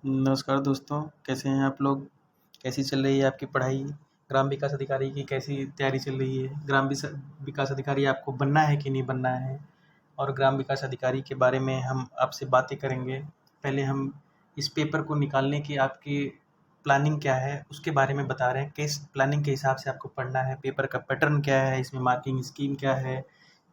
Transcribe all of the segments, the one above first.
नमस्कार दोस्तों, कैसे हैं आप लोग? कैसी चल रही है आपकी पढ़ाई? ग्राम विकास अधिकारी की कैसी तैयारी चल रही है? विकास अधिकारी आपको बनना है कि नहीं बनना है? और ग्राम विकास अधिकारी के बारे में हम आपसे बातें करेंगे। पहले हम इस पेपर को निकालने की आपकी प्लानिंग क्या है, उसके बारे में बता रहे हैं। किस प्लानिंग के हिसाब से आपको पढ़ना है, पेपर का पैटर्न क्या है, इसमें मार्किंग स्कीम क्या है,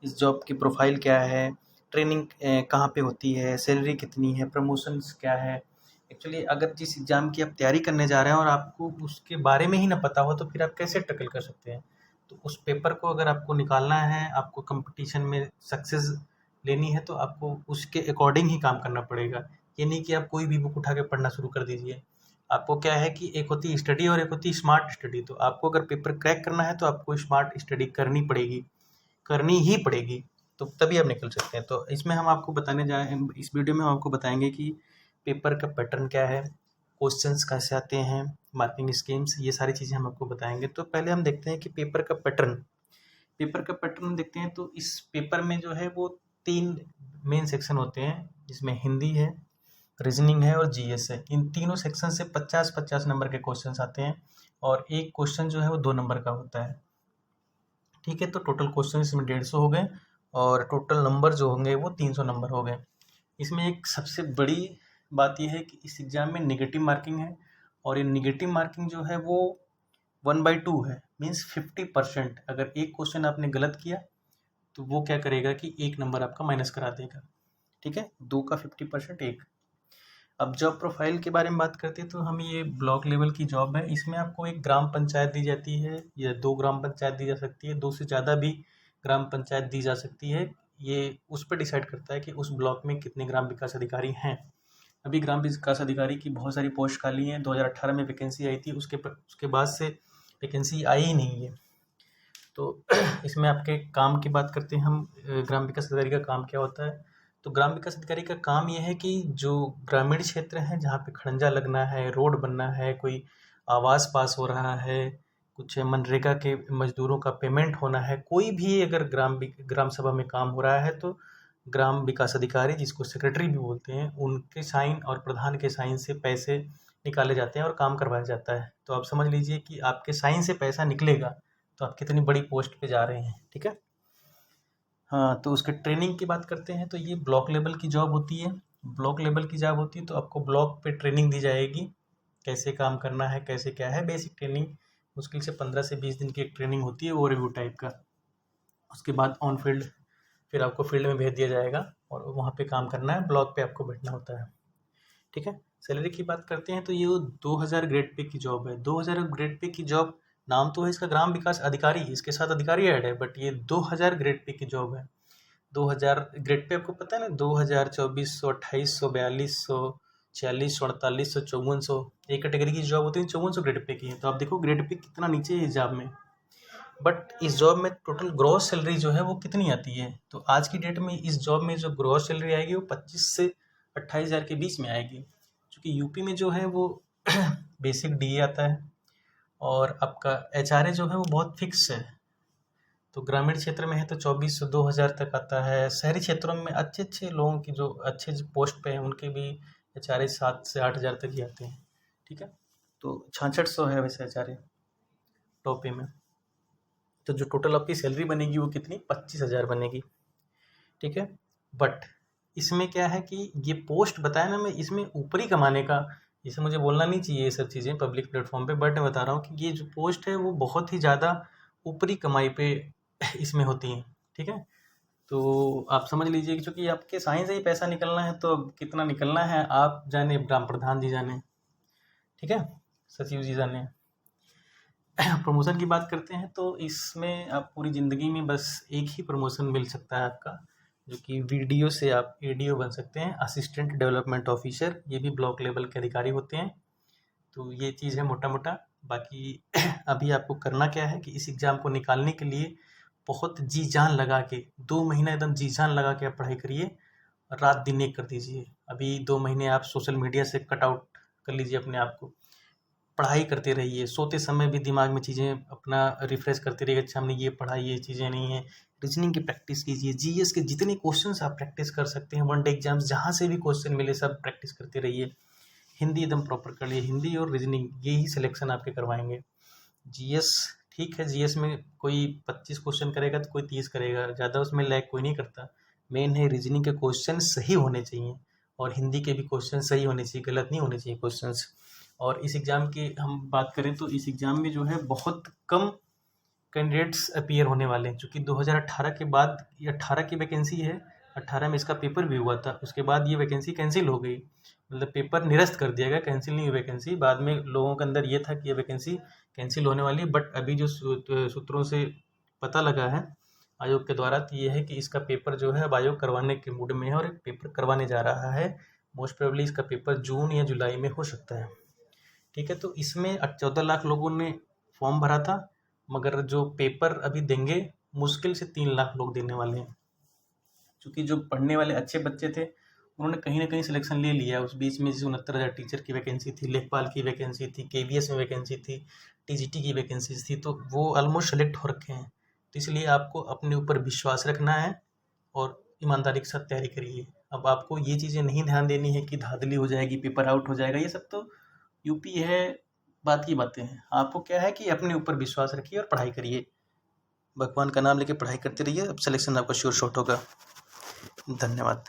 इस जॉब की प्रोफाइल क्या है, ट्रेनिंग कहाँ पे होती है, सैलरी कितनी है, प्रमोशंस क्या है। एक्चुअली अगर जिस एग्ज़ाम की आप तैयारी करने जा रहे हैं और आपको उसके बारे में ही ना पता हो तो फिर आप कैसे टैकल कर सकते हैं। तो उस पेपर को अगर आपको निकालना है, आपको कंपटीशन में सक्सेस लेनी है तो आपको उसके अकॉर्डिंग ही काम करना पड़ेगा। ये नहीं कि आप कोई भी बुक उठा के पढ़ना शुरू कर दीजिए। आपको क्या है कि एक होती है स्टडी और एक होती है स्मार्ट स्टडी। तो आपको अगर पेपर क्रैक करना है तो आपको स्मार्ट स्टडी करनी पड़ेगी, करनी ही पड़ेगी, तो तभी आप निकल सकते हैं। तो इसमें हम आपको बताने जाए इस वीडियो में हम आपको बताएंगे कि पेपर का पैटर्न क्या है, क्वेश्चंस कैसे आते हैं, मार्किंग स्कीम्स, ये सारी चीज़ें हम आपको बताएंगे। तो पहले हम देखते हैं कि पेपर का पैटर्न देखते हैं। तो इस पेपर में जो है वो 3 मेन सेक्शन होते हैं, जिसमें हिंदी है, रीजनिंग है और जीएस है। इन तीनों सेक्शन से 50-50 नंबर के क्वेश्चंस आते हैं और एक क्वेश्चन जो है वो 2 नंबर का होता है। ठीक है, तो टोटल क्वेश्चन इसमें 150 हो गए और टोटल नंबर जो होंगे वो 300 नंबर हो गए। इसमें एक सबसे बड़ी बात यह है कि इस एग्ज़ाम में नेगेटिव मार्किंग है और ये नेगेटिव मार्किंग जो है वो 1/2 है, मीन्स 50%। अगर एक क्वेश्चन आपने गलत किया तो वो क्या करेगा कि 1 नंबर आपका माइनस करा देगा। ठीक है, 2 का 50%, 1। अब जॉब प्रोफाइल के बारे में बात करते हैं तो हम ये ब्लॉक लेवल की जॉब है। इसमें आपको एक ग्राम पंचायत दी जाती है या 2 ग्राम पंचायत दी जा सकती है, 2 से ज़्यादा भी ग्राम पंचायत दी जा सकती है। ये उस पर डिसाइड करता है कि उस ब्लॉक में कितने ग्राम विकास अधिकारी हैं। अभी ग्राम विकास अधिकारी की बहुत सारी पोस्ट खाली हैं। 2018 में वैकेंसी आई थी, उसके बाद से वैकेंसी आई ही नहीं है। तो इसमें आपके काम की बात करते हैं हम, ग्राम विकास अधिकारी का काम क्या होता है। तो ग्राम विकास अधिकारी का काम ये है कि जो ग्रामीण क्षेत्र हैं जहाँ पे खड़ंजा लगना है, रोड बनना है, कोई आवास पास हो रहा है, कुछ मनरेगा के मजदूरों का पेमेंट होना है, कोई भी अगर ग्राम सभा में काम हो रहा है तो ग्राम विकास अधिकारी, जिसको सेक्रेटरी भी बोलते हैं, उनके साइन और प्रधान के साइन से पैसे निकाले जाते हैं और काम करवाया जाता है। तो आप समझ लीजिए कि आपके साइन से पैसा निकलेगा तो आप कितनी बड़ी पोस्ट पे जा रहे हैं। ठीक है, हाँ, तो उसके ट्रेनिंग की बात करते हैं तो ये ब्लॉक लेवल की जॉब होती है। ब्लॉक लेवल की जॉब होती है तो आपको ब्लॉक पे ट्रेनिंग दी जाएगी, कैसे काम करना है, कैसे क्या है, बेसिक ट्रेनिंग। मुश्किल से 15 से 20 दिन की एक ट्रेनिंग होती है, ओवरव्यू टाइप का। उसके बाद ऑन फील्ड फिर आपको फील्ड में भेज दिया जाएगा और वहाँ पे काम करना है, ब्लॉक पे आपको बैठना होता है। ठीक है, सैलरी की बात करते हैं तो ये 2000 ग्रेड पे की जॉब है। 2000 ग्रेड पे की जॉब, नाम तो है इसका ग्राम विकास अधिकारी, इसके साथ अधिकारी ऐड है, बट ये 2000 ग्रेड पे की जॉब है। 2000 ग्रेड पे आपको पता है ना, 2000, 2400, 2800, 4200, 4600, 4800, 5400, एक कैटेगरी की जॉब होती है 5400 ग्रेड पे की है। तो आप देखो ग्रेड पे कितना नीचे है इस जॉब में। बट इस जॉब में टोटल ग्रॉस सैलरी जो है वो कितनी आती है, तो आज की डेट में इस जॉब में जो ग्रॉस सैलरी आएगी वो 25 से 28 हज़ार के बीच में आएगी। क्योंकि यूपी में जो है वो बेसिक डीए आता है और आपका एचआरए जो है वो बहुत फिक्स है। तो ग्रामीण क्षेत्र में है तो 2400 2000 तक आता है। शहरी क्षेत्रों में अच्छे अच्छे लोगों की जो अच्छे पोस्ट पे हैं उनके भी एचआरए 7 से 8 हज़ार तक ही आते हैं। ठीक है, तो 6600 है वैसे एचआरए टॉप पे में। तो जो टोटल आपकी सैलरी बनेगी वो कितनी, 25,000 बनेगी। ठीक है, बट इसमें क्या है कि ये पोस्ट बताया ना, मैं इसमें ऊपरी कमाने का, इसे मुझे बोलना नहीं चाहिए ये सब चीज़ें पब्लिक प्लेटफॉर्म पे, बट मैं बता रहा हूँ कि ये जो पोस्ट है वो बहुत ही ज़्यादा ऊपरी कमाई पे इसमें होती है। ठीक है, तो आप समझ लीजिए कि चूँकि आपके साइन से ही पैसा निकलना है तो अब कितना निकलना है आप जाने, ग्राम प्रधान जी जाने, ठीक है, सचिव जी जाने। प्रमोशन की बात करते हैं तो इसमें आप पूरी ज़िंदगी में बस एक ही प्रमोशन मिल सकता है आपका, जो कि वीडियो से आप एडीओ बन सकते हैं, असिस्टेंट डेवलपमेंट ऑफिसर। ये भी ब्लॉक लेवल के अधिकारी होते हैं। तो ये चीज़ है मोटा मोटा। बाकी अभी आपको करना क्या है कि इस एग्ज़ाम को निकालने के लिए बहुत जी जान लगा के 2 महीना एकदम जी जान लगा के आप पढ़ाई करिए, रात दिन एक कर दीजिए। अभी 2 महीने आप सोशल मीडिया से कट आउट कर लीजिए अपने आप को, पढ़ाई करते रहिए। सोते समय भी दिमाग में चीज़ें अपना रिफ्रेश करते रहिए, अच्छा हमने ये पढ़ा, ये चीज़ें नहीं है। रीजनिंग की प्रैक्टिस कीजिए, जीएस के जितने क्वेश्चंस आप प्रैक्टिस कर सकते हैं, वन डे एग्जाम्स जहाँ से भी क्वेश्चन मिले सब प्रैक्टिस करते रहिए। हिंदी एकदम प्रॉपर कर लिए, हिंदी और रीजनिंग यही सिलेक्शन आपके करवाएंगे। जीएस ठीक है, जीएस में कोई 25 क्वेश्चन करेगा तो कोई 30 करेगा, ज़्यादा उसमें लैग कोई नहीं करता। मेन है रीजनिंग के क्वेश्चन सही होने चाहिए और हिंदी के भी क्वेश्चन सही होने चाहिए, गलत नहीं होने चाहिए क्वेश्चंस। और इस एग्ज़ाम की हम बात करें तो इस एग्ज़ाम में जो है बहुत कम कैंडिडेट्स अपीयर होने वाले हैं, चूँकि 2018 के बाद ये 18 की वैकेंसी है, 18 में इसका पेपर भी हुआ था, उसके बाद ये वैकेंसी कैंसिल हो गई, मतलब पेपर निरस्त कर दिया गया, कैंसिल नहीं हुई वैकेंसी। बाद में लोगों के अंदर ये था कि ये वैकेंसी कैंसिल होने वाली है, बट अभी जो सूत्रों से पता लगा है आयोग के द्वारा, तो ये है कि इसका पेपर जो है अब आयोग करवाने के मूड में है और एक पेपर करवाने जा रहा है। मोस्ट प्रोबेबली इसका पेपर जून या जुलाई में हो सकता है। ठीक है, तो इसमें 14 लाख लोगों ने फॉर्म भरा था, मगर जो पेपर अभी देंगे मुश्किल से 3 लाख लोग देने वाले हैं, क्योंकि जो पढ़ने वाले अच्छे बच्चे थे उन्होंने कहीं ना कहीं सिलेक्शन ले लिया। उस बीच में जैसे 69,000 टीचर की वैकेंसी थी, लेखपाल की वैकेंसी थी, केवीएस में वैकेंसी थी, टीजीटी की वैकेंसी थी, तो वो ऑलमोस्ट सेलेक्ट हो रखे हैं। तो इसलिए आपको अपने ऊपर विश्वास रखना है और ईमानदारी के साथ तैयारी करिए। अब आपको ये चीज़ें नहीं ध्यान देनी है कि धांधली हो जाएगी, पेपर आउट हो जाएगा, ये सब तो यूपी है, बात की बातें हैं। आपको क्या है कि अपने ऊपर विश्वास रखिए और पढ़ाई करिए, भगवान का नाम लेके पढ़ाई करते रहिए, अब सिलेक्शन आपका श्योर शॉट होगा। धन्यवाद।